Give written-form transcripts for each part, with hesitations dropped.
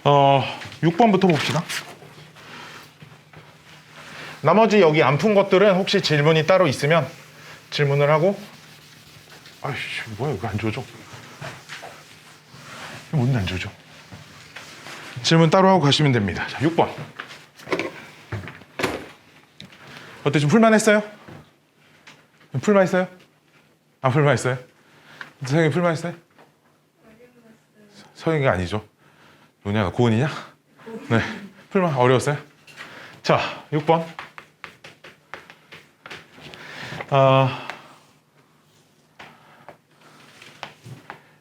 6번부터 봅시다. 나머지 여기 안 푼 것들은 혹시 질문이 따로 있으면 질문을 하고. 아이씨, 뭐야, 이거 안 조져. 이거 뭔데 안 조져. 질문 따로 하고 가시면 됩니다. 자, 6번. 어때, 좀 풀만했어요? 풀만했어요? 안 풀만했어요? 서영이 풀만했어요? 서영이가 아니죠. 누냐가 고은이냐? 네, 풀만 어려웠어요? 자, 6번.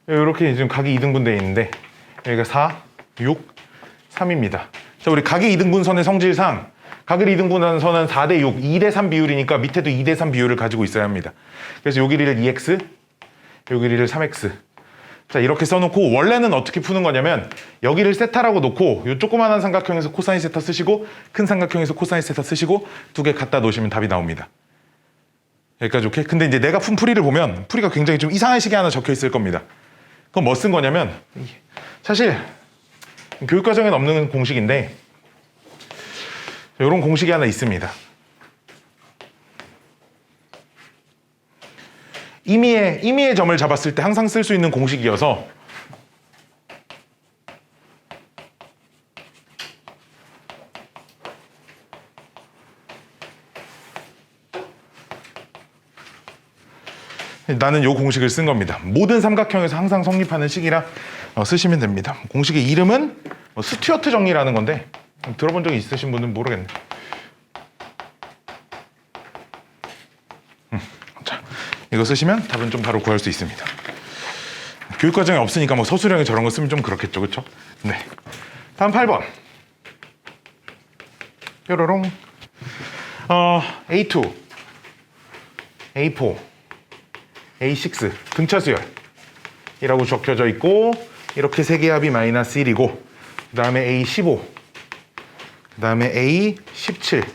이렇게 지금 각이 2등분 되어 있는데 여기가 4, 6, 3입니다. 자, 우리 각이 2등분선의 성질상 각을 2등분하는 선은 4대 6, 2대 3 비율이니까 밑에도 2대 3 비율을 가지고 있어야 합니다. 그래서 요 길이를 2x, 요 길이를 3x. 자, 이렇게 써놓고 원래는 어떻게 푸는 거냐면 여기를 세타라고 놓고 요 조그만한 삼각형에서 코사인 세타 쓰시고 큰 삼각형에서 코사인 세타 쓰시고 두 개 갖다 놓으시면 답이 나옵니다. 여기까지 오케이? 근데 이제 내가 푼 풀이를 보면 풀이가 굉장히 좀 이상한 식이 하나 적혀 있을 겁니다. 그건 뭐 쓴 거냐면 사실 교육과정에는 없는 공식인데 이런 공식이 하나 있습니다. 임의의 점을 잡았을 때 항상 쓸 수 있는 공식이어서 나는 이 공식을 쓴 겁니다. 모든 삼각형에서 항상 성립하는 식이라 쓰시면 됩니다. 공식의 이름은 스튜어트 정리라는 건데 들어본 적이 있으신 분은 모르겠네. 자, 이거 쓰시면 답은 좀 바로 구할 수 있습니다. 교육과정에 없으니까 뭐 서술형에 저런 거 쓰면 좀 그렇겠죠, 그렇죠? 네. 다음 8번. 뾰로롱. A2, A4, A6 등차 수열이라고 적혀져 있고 이렇게 세 개의 합이 마이너스 1이고 그 다음에 A15, 그 다음에 A17,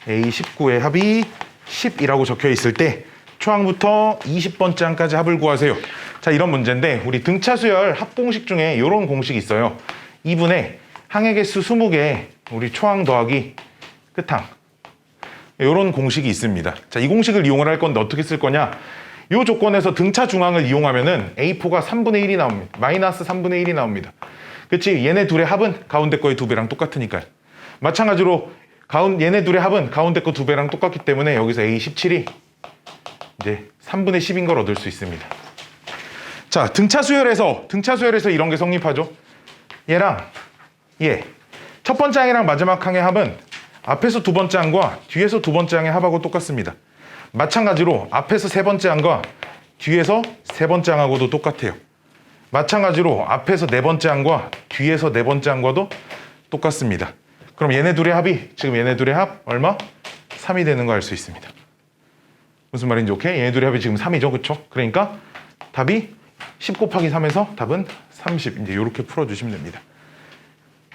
A19의 합이 10이라고 적혀 있을 때 초항부터 20번째 항까지 합을 구하세요. 자, 이런 문제인데 우리 등차 수열 합공식 중에 이런 공식이 있어요. 2분의 항의 개수 20개 우리 초항 더하기 끝항, 이런 공식이 있습니다. 자, 이 공식을 이용을 할 건데 어떻게 쓸 거냐? 이 조건에서 등차 중항을 이용하면은 A4가 3분의 1이 나옵니다. 마이너스 3분의 1이 나옵니다. 그치? 얘네 둘의 합은 가운데 거의 2배랑 똑같으니까요. 마찬가지로 얘네 둘의 합은 가운데 거 2배랑 똑같기 때문에 여기서 A17이 이제 3분의 10인 걸 얻을 수 있습니다. 자, 등차 수열에서 이런 게 성립하죠. 얘랑 얘. 첫 번째 항이랑 마지막 항의 합은 앞에서 두 번째 항과 뒤에서 두 번째 항의 합하고 똑같습니다. 마찬가지로 앞에서 세 번째 항과 뒤에서 세 번째 항하고도 똑같아요. 마찬가지로 앞에서 네 번째 항과 뒤에서 네 번째 항과도 똑같습니다. 그럼 얘네 둘의 합이 지금 얘네 둘의 합 얼마? 3이 되는 거 알 수 있습니다. 무슨 말인지 오케이? 얘네 둘의 합이 지금 3이죠, 그렇죠? 그러니까 답이 10 곱하기 3에서 답은 30. 이제 이렇게 풀어주시면 됩니다.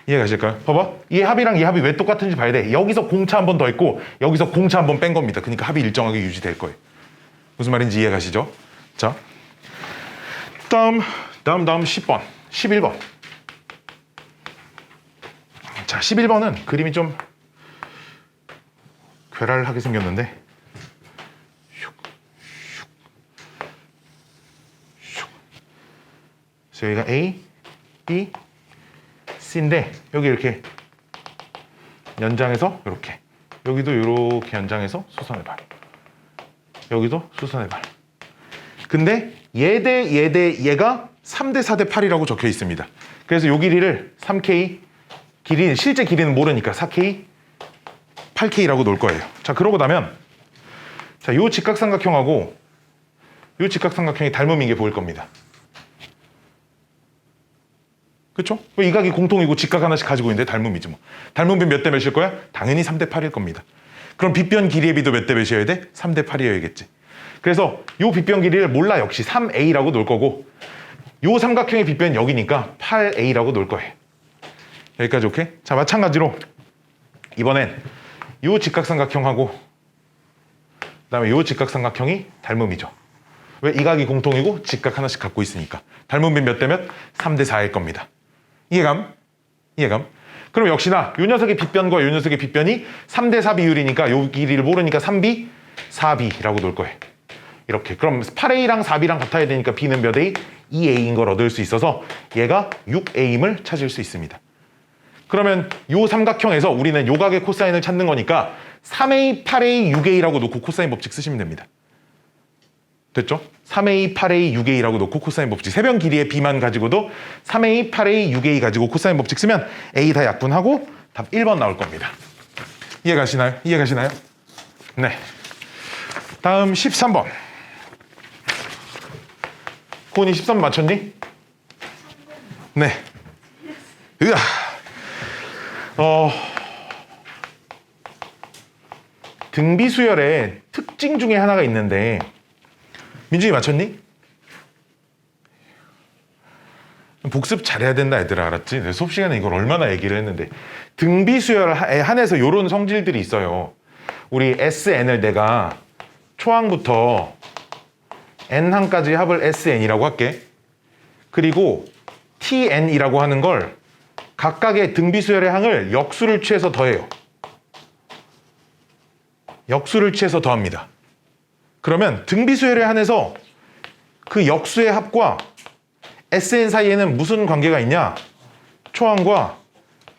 이해가실까요? 봐봐. 이 합이랑 이 합이 왜 똑같은지 봐야 돼. 여기서 공차 한 번 더 있고 여기서 공차 한 번 뺀 겁니다. 그러니까 합이 일정하게 유지될 거예요. 무슨 말인지 이해가시죠? 자, 다음 10번, 11번. 자, 11번은 그림이 좀 괴랄하게 생겼는데 그래서 여기가 A, B, C인데 여기 이렇게 연장해서 이렇게 여기도 이렇게 연장해서 수선의 발, 여기도 수선의 발. 근데 얘 대 얘가 3대 4대 8이라고 적혀 있습니다. 그래서 요 길이를 3K, 실제 길이는 모르니까 4K, 8K라고 놓을 거예요. 자, 그러고 나면 자, 요 직각삼각형하고 요 직각삼각형이 닮음인 게 보일 겁니다. 그렇죠? 이 각이 공통이고 직각 하나씩 가지고 있는데 닮음이지 뭐. 닮음비 몇 대 몇일 거야? 당연히 3대 8일 겁니다. 그럼 빗변 길이의 비도 몇 대 몇이어야 돼? 3대 8이어야겠지. 그래서 요 빗변 길이를 몰라 역시 3A라고 놓을 거고 요 삼각형의 빗변 여기니까 8A라고 놓을 거예요. 여기까지 오케이? 자, 마찬가지로 이번엔 요 직각삼각형하고 그다음에 요 직각삼각형이 닮음이죠. 왜? 이 각이 공통이고 직각 하나씩 갖고 있으니까. 닮음비 몇 대 몇? 3대 4일 겁니다. 이해감? 이해감? 그럼 역시나 요 녀석의 빗변과 요 녀석의 빗변이 3대4 비율이니까 요 길이를 모르니까 3b, 4b라고 놓을 거예요. 이렇게. 그럼 8a랑 4b랑 같아야 되니까 b는 몇 a? 2a인 걸 얻을 수 있어서 얘가 6a임을 찾을 수 있습니다. 그러면 요 삼각형에서 우리는 요 각의 코사인을 찾는 거니까 3a, 8a, 6a라고 놓고 코사인 법칙 쓰시면 됩니다. 됐죠? 3a, 8a, 6a라고 놓고 코사인 법칙. 세변 길이의 b만 가지고도 3a, 8a, 6a 가지고 코사인 법칙 쓰면 a 다 약분하고 답 1번 나올 겁니다. 이해가시나요? 이해가시나요? 네. 다음 13번. 고은이 13번 맞췄니? 네. 으아. 등비수열의 특징 중에 하나가 있는데 민준이 맞췄니? 복습 잘해야 된다 얘들아, 알았지? 내 수업 시간에 이걸 얼마나 얘기를 했는데 등비수열에 한해서 이런 성질들이 있어요. 우리 SN을 내가 초항부터 N항까지 합을 SN이라고 할게. 그리고 TN이라고 하는 걸 각각의 등비수열의 항을 역수를 취해서 더해요. 역수를 취해서 더합니다. 그러면 등비수열에 한해서 그 역수의 합과 SN 사이에는 무슨 관계가 있냐? 초항과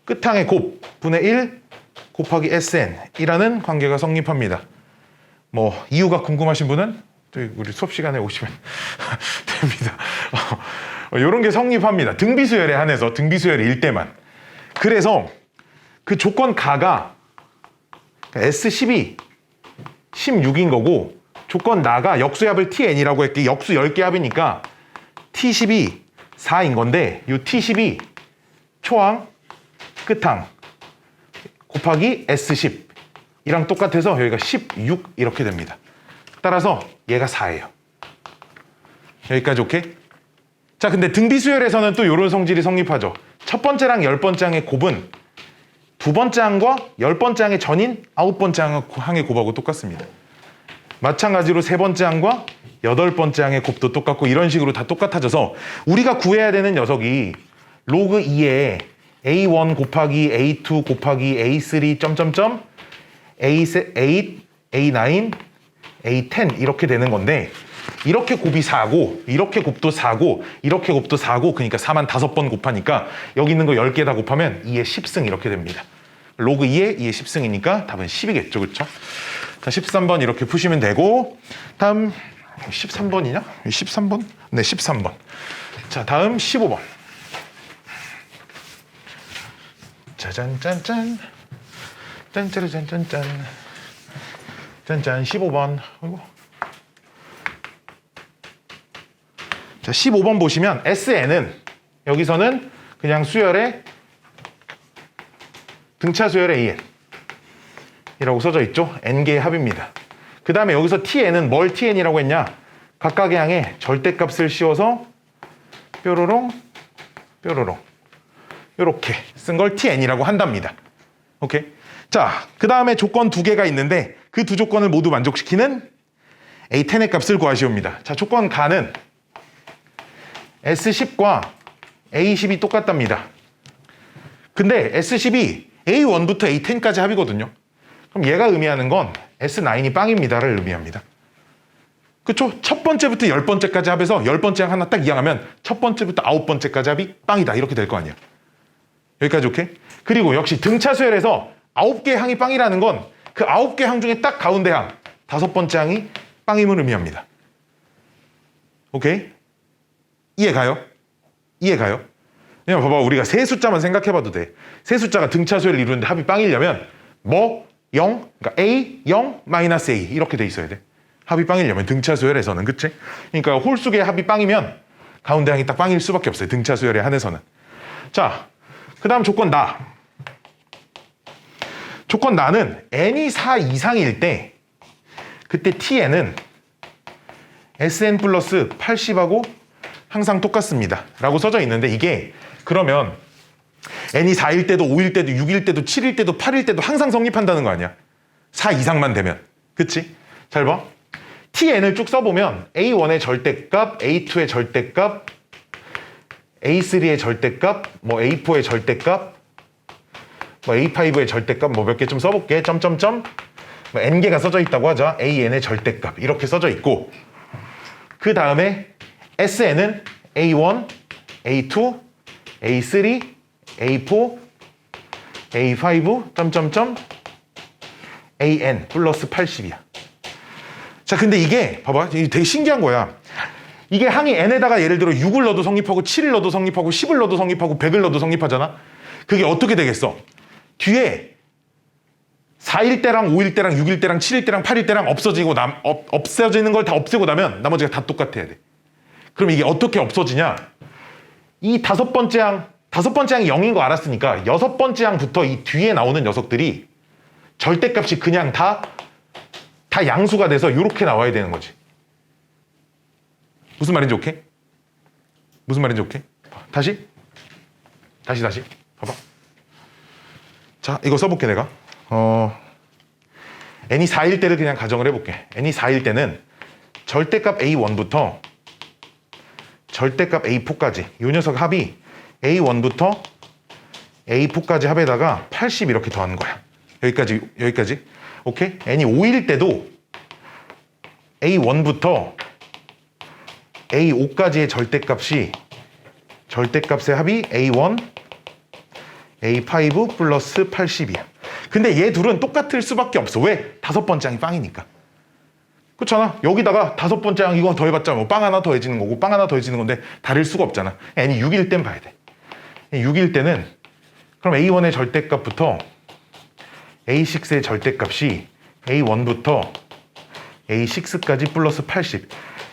끝항의 곱 분의 1 곱하기 SN이라는 관계가 성립합니다. 뭐 이유가 궁금하신 분은 또 우리 수업 시간에 오시면 됩니다. 이런 게 성립합니다. 등비수열에 한해서 등비수열일 때만. 그래서 그 조건 가가 S12 16인 거고 조건 나가 역수의 합을 TN이라고 했기 역수 10개 합이니까 T12 4인 건데 이 T12 초항 끝항 곱하기 S10 이랑 똑같아서 여기가 16 이렇게 됩니다. 따라서 얘가 4예요. 여기까지 오케이? 자, 근데 등비수열에서는 또 이런 성질이 성립하죠. 첫 번째랑 10번째 항의 곱은 두 번째 항과 10번째 항의 전인 9번째 항의 곱하고 똑같습니다. 마찬가지로 세 번째 항과 8번째 항의 곱도 똑같고 이런 식으로 다 똑같아져서 우리가 구해야 되는 녀석이 로그 2에 A1 곱하기 A2 곱하기 A3 점점점 A8, A9, A10 이렇게 되는 건데 이렇게 곱이 4고 이렇게 곱도 4고 이렇게 곱도 4고 그러니까 4만 5번 곱하니까 여기 있는 거 10개 다 곱하면 2의 10승 이렇게 됩니다. 로그 2에 2의 10승이니까 답은 10이겠죠. 그렇죠? 자, 13번 이렇게 푸시면 되고 다음 13번이냐? 13번? 네, 13번. 자, 다음 15번. 짜잔짠짠 짠짜르짠짠짠 짠짠 15번. 아이고. 자, 15번 보시면 SN은 여기서는 그냥 수열의 등차 수열의 AN 이라고 써져 있죠. N개의 합입니다. 그 다음에 여기서 TN은 뭘 TN이라고 했냐? 각각의 항에 절대값을 씌워서 뾰로롱 뾰로롱 이렇게 쓴 걸 TN이라고 한답니다. 오케이? 자, 그 다음에 조건 두 개가 있는데 그 두 조건을 모두 만족시키는 A10의 값을 구하시옵니다. 자, 조건 가는 S10과 A10이 똑같답니다. 근데 S10이 A1부터 A10까지 합이거든요. 그럼 얘가 의미하는 건 S9이 빵입니다를 의미합니다. 그쵸? 첫 번째부터 10번째까지 합해서 10번째 항 하나 딱 이항하면 첫 번째부터 9번째까지 합이 빵이다 이렇게 될 거 아니야. 여기까지 오케이? 그리고 역시 등차 수열에서 9개 항이 빵이라는 건 그 9개 항 중에 딱 가운데 항 5번째 항이 빵임을 의미합니다. 오케이? 이해가요? 이해가요? 그냥 봐봐, 우리가 세 숫자만 생각해봐도 돼. 세 숫자가 등차 수열을 이루는데 합이 빵이려면 뭐 0, 그러니까 A, 0, 마이너스 A 이렇게 돼 있어야 돼. 합이 빵이려면 등차 수열에서는, 그치? 그러니까 홀수의 합이 빵이면 가운데 항이 딱 빵일 수밖에 없어요. 등차 수열에 한해서는. 자, 그 다음 조건 나. 조건 나는 n이 4 이상일 때 그때 tn은 sn 플러스 80하고 항상 똑같습니다 라고 써져 있는데 이게 그러면 n이 4일 때도 5일 때도 6일 때도 7일 때도 8일 때도 항상 성립한다는 거 아니야? 4 이상만 되면. 그치? 잘 봐. tn을 쭉 써보면 a1의 절대값, a2의 절대값, a3의 절대값, 뭐 a4의 절대값, 뭐 A5의 절대값 뭐 몇 개 좀 써볼게. 점점점 뭐 n개가 써져 있다고 하자. AN의 절대값 이렇게 써져 있고 그 다음에 SN은 A1, A2, A3, A4, A5, 점점점 AN 플러스 80이야. 자, 근데 이게 봐봐. 이게 되게 신기한 거야. 이게 항이 n에다가 예를 들어 6을 넣어도 성립하고 7을 넣어도 성립하고 10을 넣어도 성립하고 100을 넣어도 성립하잖아. 그게 어떻게 되겠어? 뒤에 4일 때랑 5일 때랑 6일 때랑 7일 때랑 8일 때랑 없어지는 걸 다 없애고 나면 나머지가 다 똑같아야 돼. 그럼 이게 어떻게 없어지냐? 이 다섯 번째 항이 0인 거 알았으니까 여섯 번째 항부터 이 뒤에 나오는 녀석들이 절대값이 그냥 다 양수가 돼서 이렇게 나와야 되는 거지. 무슨 말인지 오케이? 무슨 말인지 오케이? 다시. 봐봐. 자, 이거 써볼게 내가. n이 4일 때를 그냥 가정을 해볼게. n이 4일 때는 절대값 A1부터 절대값 A4까지 이 녀석 합이 A1부터 A4까지 합에다가 80 이렇게 더하는 거야. 여기까지. 오케이? n이 5일 때도 A1부터 A5까지의 절대값의 합이 A1, A5 플러스 80이야. 근데 얘 둘은 똑같을 수밖에 없어. 왜? 다섯 번째 항이 빵이니까. 그렇잖아. 여기다가 다섯 번째 항 이거 더해봤자 뭐 빵 하나 더해지는 거고 빵 하나 더해지는 건데 다를 수가 없잖아. n이 6일 땐 봐야 돼. 6일 때는 그럼 A1의 절대값부터 A6의 절대값이 A1부터 A6까지 플러스 80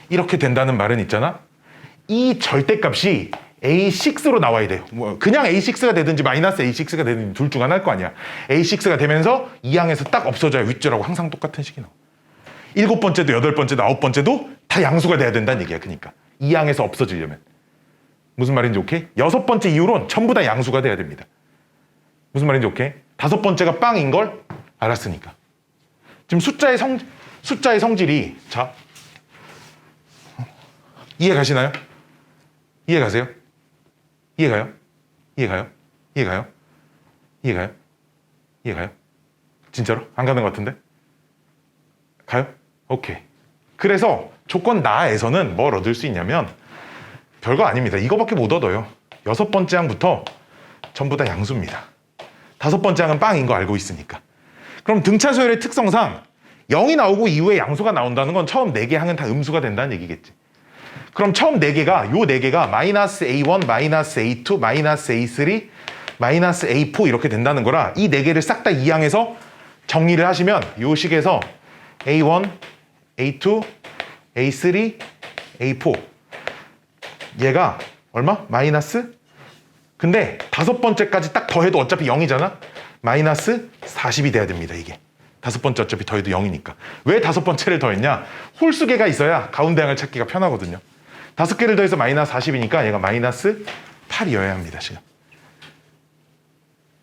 이렇게 된다는 말은 있잖아. 이 절대값이 A6로 나와야 돼요. 뭐 그냥 A6가 되든지 마이너스 A6가 되든지 둘 중 하나일 거 아니야. A6가 되면서 이 항에서 딱 없어져야 윗줄하고 항상 똑같은 식이 나와. 일곱 번째도 여덟 번째도 아홉 번째도 다 양수가 돼야 된다는 얘기야. 그러니까 이 항에서 없어지려면 무슨 말인지 오케이? 여섯 번째 이후로는 전부 다 양수가 돼야 됩니다. 무슨 말인지 오케이? 다섯 번째가 빵인 걸 알았으니까. 지금 숫자의 성질이 자 이해 가시나요? 이해 가세요? 이해가요? 진짜로? 안 가는 것 같은데? 가요? 오케이. 그래서 조건 나에서는 뭘 얻을 수 있냐면 별거 아닙니다. 이거밖에 못 얻어요. 여섯 번째 항부터 전부 다 양수입니다. 다섯 번째 항은 빵인 거 알고 있으니까. 그럼 등차 서열의 특성상 0이 나오고 이후에 양수가 나온다는 건 처음 4개 항은 다 음수가 된다는 얘기겠지. 그럼 처음 4개가 요 4개가 마이너스 A1, 마이너스 A2, 마이너스 A3, 마이너스 A4 이렇게 된다는 거라 이 4개를 싹 다 이 항에서 정리를 하시면 요 식에서 A1, A2, A3, A4 얘가 얼마? 마이너스? 근데 다섯 번째까지 딱 더해도 어차피 0이잖아? 마이너스 40이 돼야 됩니다, 이게. 다섯 번째 어차피 더해도 0이니까. 왜 다섯 번째를 더했냐? 홀수개가 있어야 가운데 항을 찾기가 편하거든요. 다섯 개를 더해서 마이너스 40이니까 얘가 마이너스 8이어야 합니다, 지금.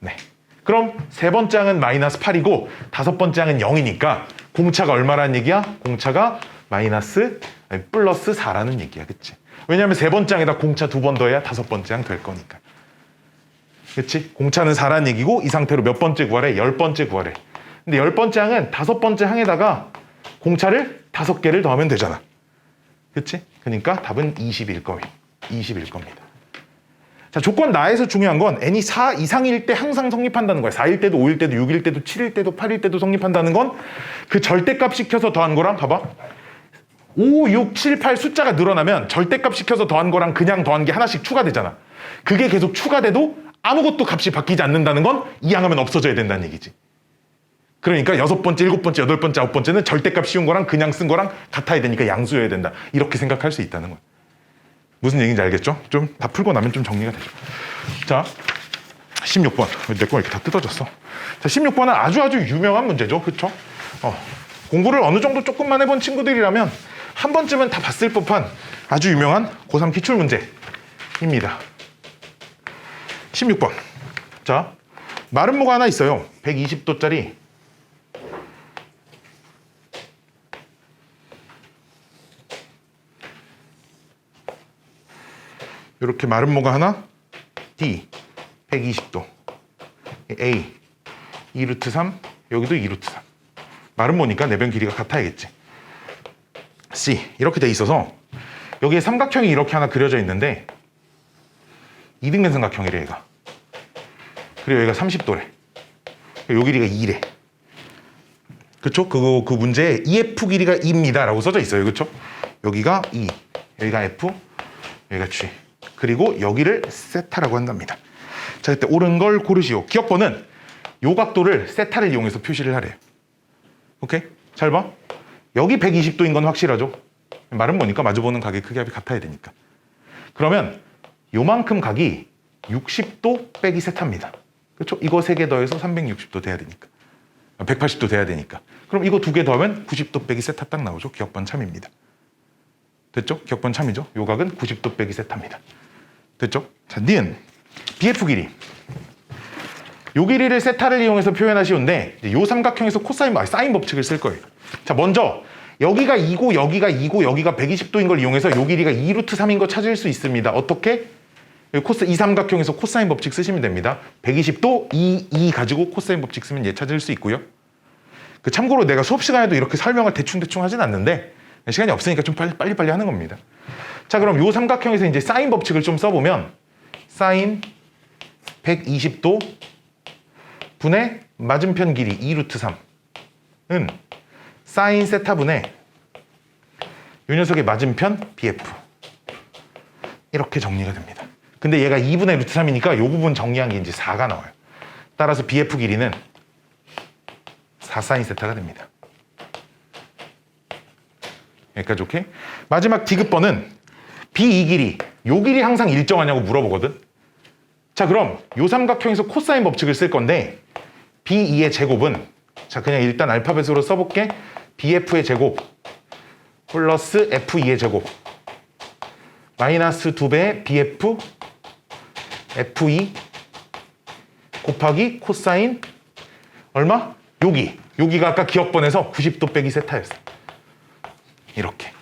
네. 그럼 세 번째 항은 마이너스 8이고 다섯 번째 항은 0이니까 공차가 얼마라는 얘기야? 공차가 플러스 4라는 얘기야, 그치? 왜냐하면 세 번째 항에다 공차 2번 더해야 다섯 번째 항 될 거니까. 그치? 공차는 4라는 얘기고 이 상태로 몇 번째 구하래? 10번째 구하래. 근데 10번째 항은 다섯 번째 항에다가 공차를 5개를 더하면 되잖아. 그치? 그러니까 답은 20일 겁니다. 자, 조건 나에서 중요한 건 n이 4 이상일 때 항상 성립한다는 거야. 4일 때도 5일 때도 6일 때도 7일 때도 8일 때도 성립한다는 건 그 절대값 시켜서 더한 거랑 봐봐. 5, 6, 7, 8 숫자가 늘어나면 절대값 시켜서 더한 거랑 그냥 더한 게 하나씩 추가되잖아. 그게 계속 추가돼도 아무것도 값이 바뀌지 않는다는 건 이 항하면 없어져야 된다는 얘기지. 그러니까 여섯 번째, 일곱 번째, 여덟 번째, 아홉 번째는 절대값 씌운 거랑 그냥 쓴 거랑 같아야 되니까 양수여야 된다. 이렇게 생각할 수 있다는 거야. 무슨 얘기인지 알겠죠? 좀 다 풀고 나면 좀 정리가 되죠. 자, 16번. 내 거 이렇게 다 뜯어졌어. 자, 16번은 아주 유명한 문제죠. 그쵸? 공부를 어느 정도 조금만 해본 친구들이라면 한 번쯤은 다 봤을 법한 아주 유명한 고3 기출 문제입니다. 16번. 자, 마름모가 하나 있어요. 120도짜리. 이렇게 마름모가 하나, D 120도, A 2 루트 3, 여기도 2 루트 3. 말은 뭐니까 내변 길이가 같아야겠지. C 이렇게 돼 있어서 여기에 삼각형이 이렇게 하나 그려져 있는데 이등변 삼각형이래 얘가. 그리고 여기가 30도래. 요 길이가 2래. 그쵸? 그 문제에 EF 길이가 2입니다 라고 써져 있어요. 그쵸? 여기가 E, 여기가 F, 여기가 G. 그리고 여기를 세타라고 한답니다. 자, 그때 옳은 걸 고르시오. 기억번은 요 각도를 세타를 이용해서 표시를 하래요. 오케이? 잘 봐. 여기 120도인 건 확실하죠? 말은 뭐니까 마주보는 각의 크기합이 같아야 되니까. 그러면 요만큼 각이 60도 빼기 세타입니다. 그렇죠? 이거 3개 더해서 360도 돼야 되니까. 180도 돼야 되니까. 그럼 이거 2개 더하면 90도 빼기 세타 딱 나오죠? 기억번 참입니다. 됐죠? 기억번 참이죠? 요 각은 90도 빼기 세타입니다. 됐죠? 자, 니은 BF 길이. 요 길이를 세타를 이용해서 표현하시는데 요 삼각형에서 코사인, 사인 법칙을 쓸 거예요. 자, 먼저 여기가 2고 여기가 2고 여기가 120도인 걸 이용해서 요 길이가 2 루트 3인 거 찾을 수 있습니다. 어떻게? 이 삼각형에서 코사인 법칙 쓰시면 됩니다. 120도 2 가지고 코사인 법칙 쓰면 얘 찾을 수 있고요. 참고로 내가 수업 시간에도 이렇게 설명을 대충 하진 않는데 시간이 없으니까 좀 빨리 하는 겁니다. 자, 그럼 요 삼각형에서 이제 사인 법칙을 좀 써보면 사인 120도 분의 맞은편 길이 2 루트 3은 사인 세타 분의 요 녀석의 맞은편 BF 이렇게 정리가 됩니다. 근데 얘가 2분의 루트 3이니까 요 부분 정리한 게 이제 4가 나와요. 따라서 BF 길이는 4 사인 세타가 됩니다. 여기까지 오케이? 마지막 디귿번은 B2 길이, 요 길이 항상 일정하냐고 물어보거든. 자, 그럼 요 삼각형에서 코사인 법칙을 쓸 건데 B2의 제곱은, 자, 그냥 일단 알파벳으로 써볼게. BF의 제곱 플러스 F2의 제곱 마이너스 2배의 BF F2 곱하기 코사인 얼마? 여기가 아까 기억번에서 90도 빼기 세타였어. 이렇게.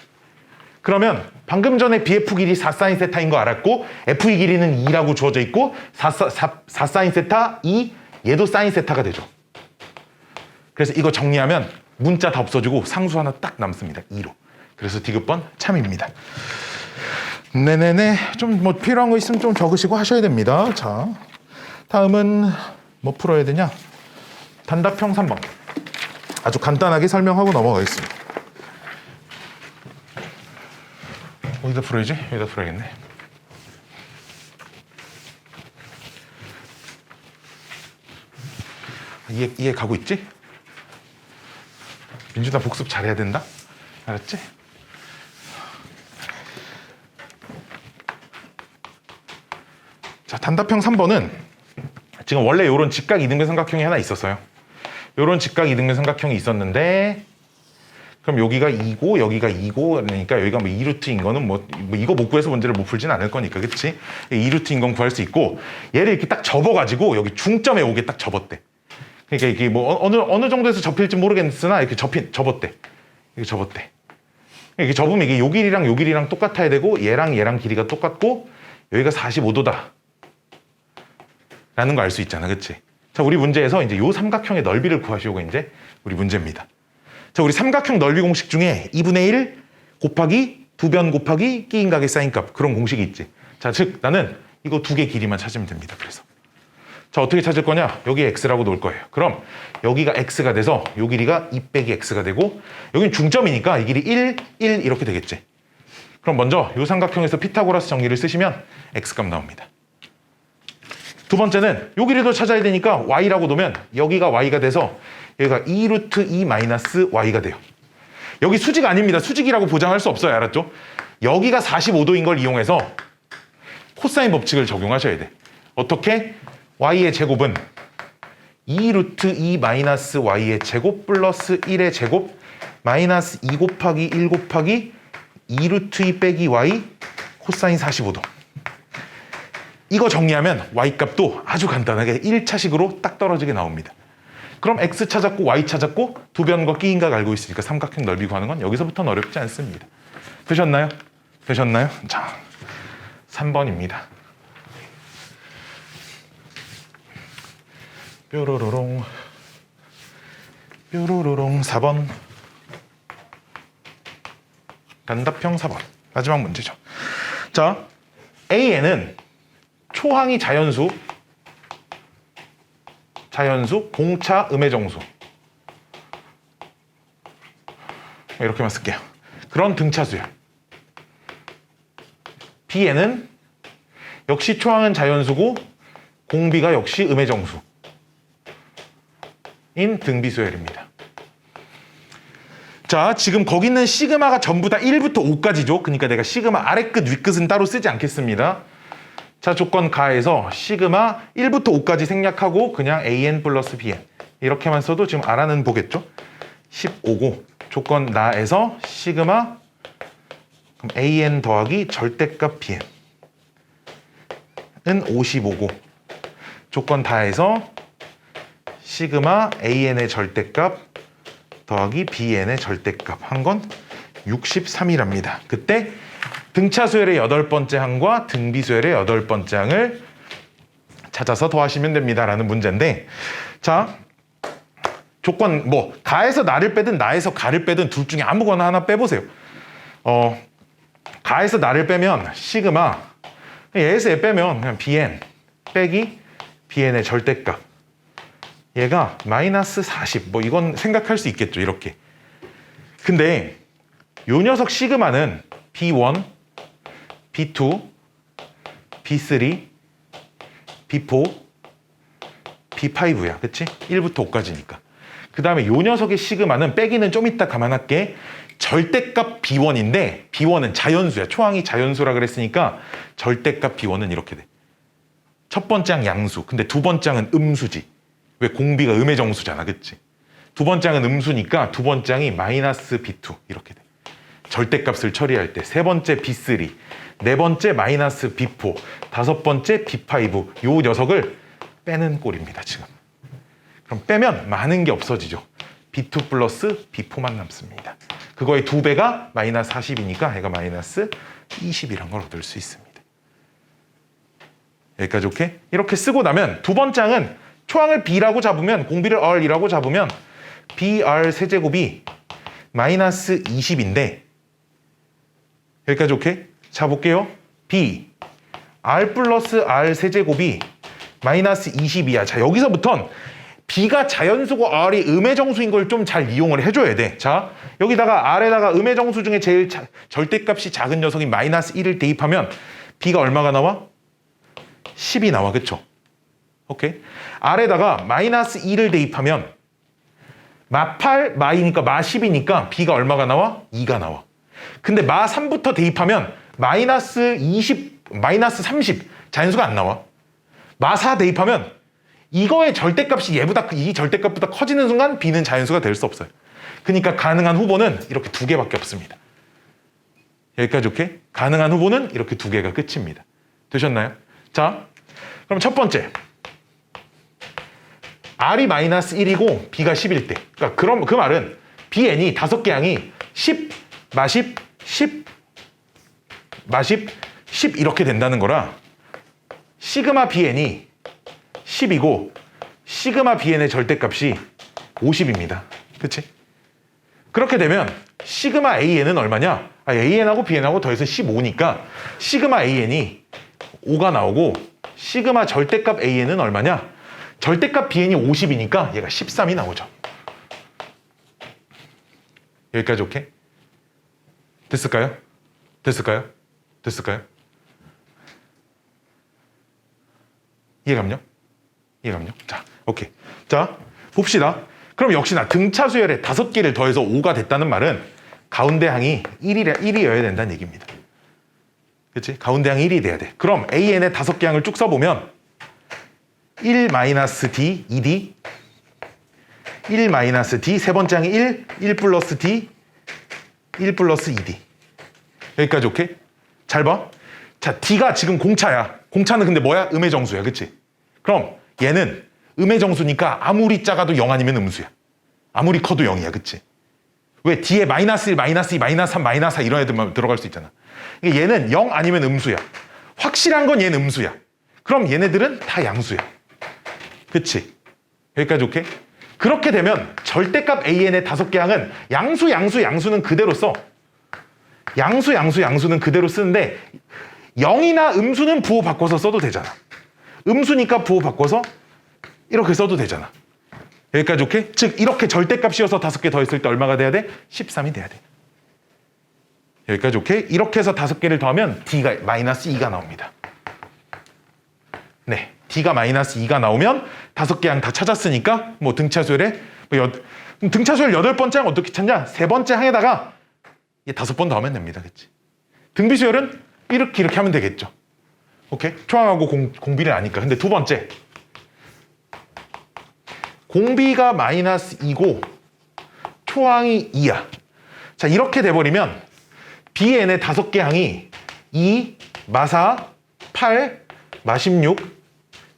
그러면 방금 전에 BF 길이 4사인 세타인 거 알았고 F2 길이는 2라고 주어져 있고 4사인 세타 2, 얘도 사인 세타가 되죠. 그래서 이거 정리하면 문자 다 없어지고 상수 하나 딱 남습니다. 2로. 그래서 디귿번 참입니다. 네네네. 좀 뭐 필요한 거 있으면 좀 적으시고 하셔야 됩니다. 자, 다음은 뭐 풀어야 되냐? 단답형 3번. 아주 간단하게 설명하고 넘어가겠습니다. 어디다 풀어야지? 여기다 풀어야겠네. 이해 가고 있지? 민준아 복습 잘해야 된다? 알았지? 자, 단답형 3번은 지금 원래 이런 직각 이등변 삼각형이 하나 있었어요. 이런 직각 이등변 삼각형이 있었는데 그럼 여기가 2고 여기가 2고 그러니까 여기가 뭐 2루트인 거는 뭐 이거 못 구해서 문제를 못 풀진 않을 거니까, 그치? 2루트인 건 구할 수 있고 얘를 이렇게 딱 접어가지고 여기 중점에 오게 딱 접었대. 그러니까 이게 뭐 어느 정도에서 접힐지 모르겠으나 이렇게 접었대. 이렇게 접었대. 이렇게 접으면 이게 요 길이랑 똑같아야 되고 얘랑 길이가 똑같고 여기가 45도다 라는 거 알 수 있잖아, 그치? 자, 우리 문제에서 이제 요 삼각형의 넓이를 구하시오가 이제 우리 문제입니다. 자, 우리 삼각형 넓이 공식 중에 2분의 1 곱하기 두 변 곱하기 끼인 각의 사인값, 그런 공식이 있지. 자, 즉 나는 이거 2개 길이만 찾으면 됩니다. 그래서 자, 어떻게 찾을 거냐? 여기 x라고 놓을 거예요. 그럼 여기가 x가 돼서 요 길이가 2 빼기 x가 되고 여긴 중점이니까 이 길이 1 이렇게 되겠지. 그럼 먼저 요 삼각형에서 피타고라스 정리를 쓰시면 x값 나옵니다. 두 번째는 요 길이도 찾아야 되니까 y라고 놓으면 여기가 y가 돼서 여기가 2 루트 2 마이너스 y가 돼요. 여기 수직 아닙니다. 수직이라고 보장할 수 없어요. 알았죠? 여기가 45도인 걸 이용해서 코사인 법칙을 적용하셔야 돼. 어떻게? y의 제곱은 2 루트 2 마이너스 y의 제곱 플러스 1의 제곱 마이너스 2 곱하기 1 곱하기 2 루트 2 빼기 y 코사인 45도. 이거 정리하면 y값도 아주 간단하게 1차식으로 딱 떨어지게 나옵니다. 그럼 x 찾았고 y 찾았고 두 변과 끼인각 알고 있으니까 삼각형 넓이 구하는 건 여기서부터는 어렵지 않습니다. 되셨나요? 자, 3번입니다. 뾰로로롱. 뾰로로롱 4번. 단답형 4번. 마지막 문제죠. 자, AN은 초항이 자연수, 공차, 음의 정수. 이렇게만 쓸게요. 그런 등차수열. B에는 역시 초항은 자연수고 공비가 역시 음의 정수인 등비수열입니다. 자, 지금 거기 있는 시그마가 전부 다 1부터 5까지죠. 그러니까 내가 시그마 아래끝 윗끝은 따로 쓰지 않겠습니다. 자, 조건 가에서 시그마 1부터 5까지 생략하고 그냥 AN 플러스 BN 이렇게만 써도 지금 알아는 보겠죠. 15고 조건 나에서 시그마 그럼 AN 더하기 절대값 BN은 55고 조건 다에서 시그마 AN의 절대값 더하기 BN의 절대값 한 건 63이랍니다. 그때 등차수열의 8번째 항과 등비수열의 8번째 항을 찾아서 더하시면 됩니다. 라는 문제인데, 자, 조건 가에서 나를 빼든 나에서 가를 빼든 둘 중에 아무거나 하나 빼보세요. 가에서 나를 빼면 시그마, 얘에서 얘 빼면 그냥 BN 빼기 BN의 절대값. 얘가 마이너스 40. 이건 생각할 수 있겠죠. 이렇게. 근데 요 녀석 시그마는 B1, B2, B3, B4, B5야. 그치? 1부터 5까지니까. 그 다음에 요 녀석의 시그마는 빼기는 좀 이따 감안할게. 절대값 B1인데 B1은 자연수야. 초항이 자연수라 그랬으니까 절대값 B1은 이렇게 돼. 첫 번째 항 양수. 근데 두 번째 항은 음수지. 왜 공비가 음의 정수잖아. 그치? 두 번째 항은 음수니까 두 번째 항이 마이너스 B2 이렇게 돼. 절대값을 처리할 때 세 번째 B3, 네 번째 마이너스 B4, 다섯 번째 B5 요 녀석을 빼는 꼴입니다. 지금. 그럼 빼면 많은 게 없어지죠. B2 플러스 B4만 남습니다. 그거의 2배가 마이너스 40이니까 얘가 마이너스 20이란 걸 얻을 수 있습니다. 여기까지 오케이? 이렇게 쓰고 나면 두 번째 항은 초항을 B라고 잡으면 공비를 R이라고 잡으면 BR 세제곱이 마이너스 20인데 여기까지 오케이? 자 볼게요. B R 플러스 R 세제곱이 마이너스 20이야. 자 여기서부턴 B가 자연수고 R이 음의 정수인 걸 좀 잘 이용을 해줘야 돼. 자 여기다가 R에다가 음의 정수 중에 제일 절대값이 작은 녀석인 마이너스 1을 대입하면 B가 얼마가 나와? 10이 나와. 그쵸? 오케이. R에다가 마이너스 2를 대입하면 마8, 마이니까 마10이니까 B가 얼마가 나와? 2가 나와. 근데 마3부터 대입하면 마이너스 20, 마이너스 30 자연수가 안 나와. 마4 대입하면 이거의 절대값이 얘보다 이 절대값보다 커지는 순간 B는 자연수가 될 수 없어요. 그러니까 가능한 후보는 이렇게 두 개밖에 없습니다. 여기까지 오케이? 가능한 후보는 이렇게 두 개가 끝입니다. 되셨나요? 자, 그럼 첫 번째 R이 마이너스 1이고 B가 10일 때. 그러니까 그럼 그 말은 BN이 5개 항이 10, 마10, 10, 마10, 10 이렇게 된다는 거라 시그마 BN이 10이고 시그마 BN의 절대값이 50입니다. 그치? 그렇게 되면 시그마 AN은 얼마냐? AN하고 BN하고 더해서 15니까 시그마 AN이 5가 나오고 시그마 절대값 AN은 얼마냐? 절대값 BN이 50이니까 얘가 13이 나오죠. 여기까지 오케이? 됐을까요? 됐을까요? 됐을까요? 이해감요? 이해감요? 자, 오케이. 자, 봅시다. 그럼 역시나 등차수열에 5개를 더해서 5가 됐다는 말은 가운데 항이 1이어야 된다는 얘기입니다. 그치? 가운데 항이 1이 돼야 돼. 그럼 AN의 5개 항을 쭉 써보면 1-D, 2D, 1-D, 세 번째 항이 1 플러스 D, 1 플러스 2D. 여기까지 오케이? 잘 봐. 자, D가 지금 공차야. 공차는 근데 뭐야? 음의 정수야. 그치? 그럼 얘는 음의 정수니까 아무리 작아도 0 아니면 음수야. 아무리 커도 0이야. 그치? 왜? D에 마이너스 1, 마이너스 2, 마이너스 3, 마이너스 4 이런 애들만 들어갈 수 있잖아. 그러니까 얘는 0 아니면 음수야. 확실한 건 얘는 음수야. 그럼 얘네들은 다 양수야. 그치? 여기까지 오케이? 그렇게 되면 절대값 AN의 5개 항은 양수는 그대로 써. 양수는 그대로 쓰는데 0이나 음수는 부호 바꿔서 써도 되잖아. 음수니까 부호 바꿔서 이렇게 써도 되잖아. 여기까지 오케이? 즉 이렇게 절대값이어서 5개 더했을 때 얼마가 돼야 돼? 13이 돼야 돼. 여기까지 오케이? 이렇게 해서 5개를 더하면 D가 마이너스 2가 나옵니다. 네, D가 마이너스 2가 나오면 5개 항 다 찾았으니까 뭐 등차수열에 등차수열 8번째 항 어떻게 찾냐? 3번째 항에다가 5번 더하면 됩니다. 그치? 등비수열은 이렇게 하면 되겠죠. 오케이? 초항하고 공비를 아니까. 근데 2번째 공비가 마이너스 2고 초항이 2야. 자, 이렇게 돼버리면 BN의 5개 항이 2, 마4, 8, 마16,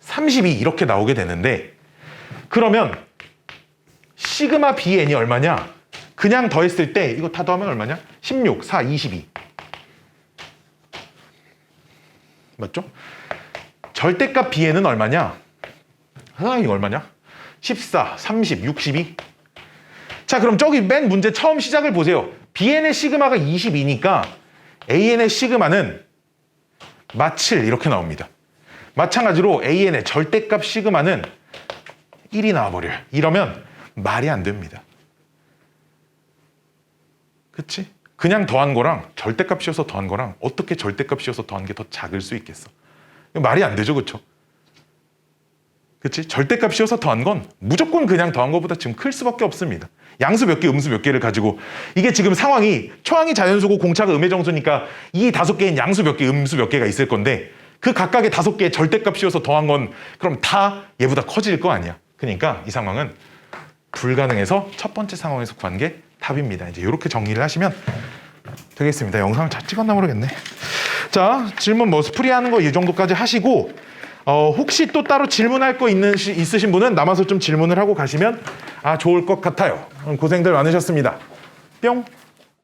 32 이렇게 나오게 되는데 그러면 시그마 BN이 얼마냐? 그냥 더했을 때 이거 다 더하면 얼마냐? 16, 4, 22 맞죠? 절대값 BN은 얼마냐? 이거 얼마냐? 14, 30, 62 자, 그럼 저기 맨 문제 처음 시작을 보세요. BN의 시그마가 22니까 AN의 시그마는 마7 이렇게 나옵니다. 마찬가지로 AN의 절대값 시그마는 1이 나와버려요. 이러면 말이 안 됩니다. 그치? 그냥 더한 거랑 절대값 씌워서 더한 거랑 어떻게 절대값 씌워서 더한 게 더 작을 수 있겠어? 말이 안 되죠, 그쵸? 그치? 절대값 씌워서 더한 건 무조건 그냥 더한 것보다 지금 클 수밖에 없습니다. 양수 몇 개, 음수 몇 개를 가지고 이게 지금 상황이 초항이 자연수고 공차가 음의 정수니까 이 5개인 양수 몇 개, 음수 몇 개가 있을 건데 그 각각의 5개의 절대값 씌워서 더한 건 그럼 다 얘보다 커질 거 아니야. 그러니까 이 상황은 불가능해서 첫 번째 상황에서 구한 게 답입니다. 이제 이렇게 정리를 하시면 되겠습니다. 영상을 잘 찍었나 모르겠네. 자, 질문 뭐 스프리하는 거 이 정도까지 하시고 혹시 또 따로 질문할 거 있으신 분은 남아서 좀 질문을 하고 가시면 좋을 것 같아요. 고생들 많으셨습니다. 뿅.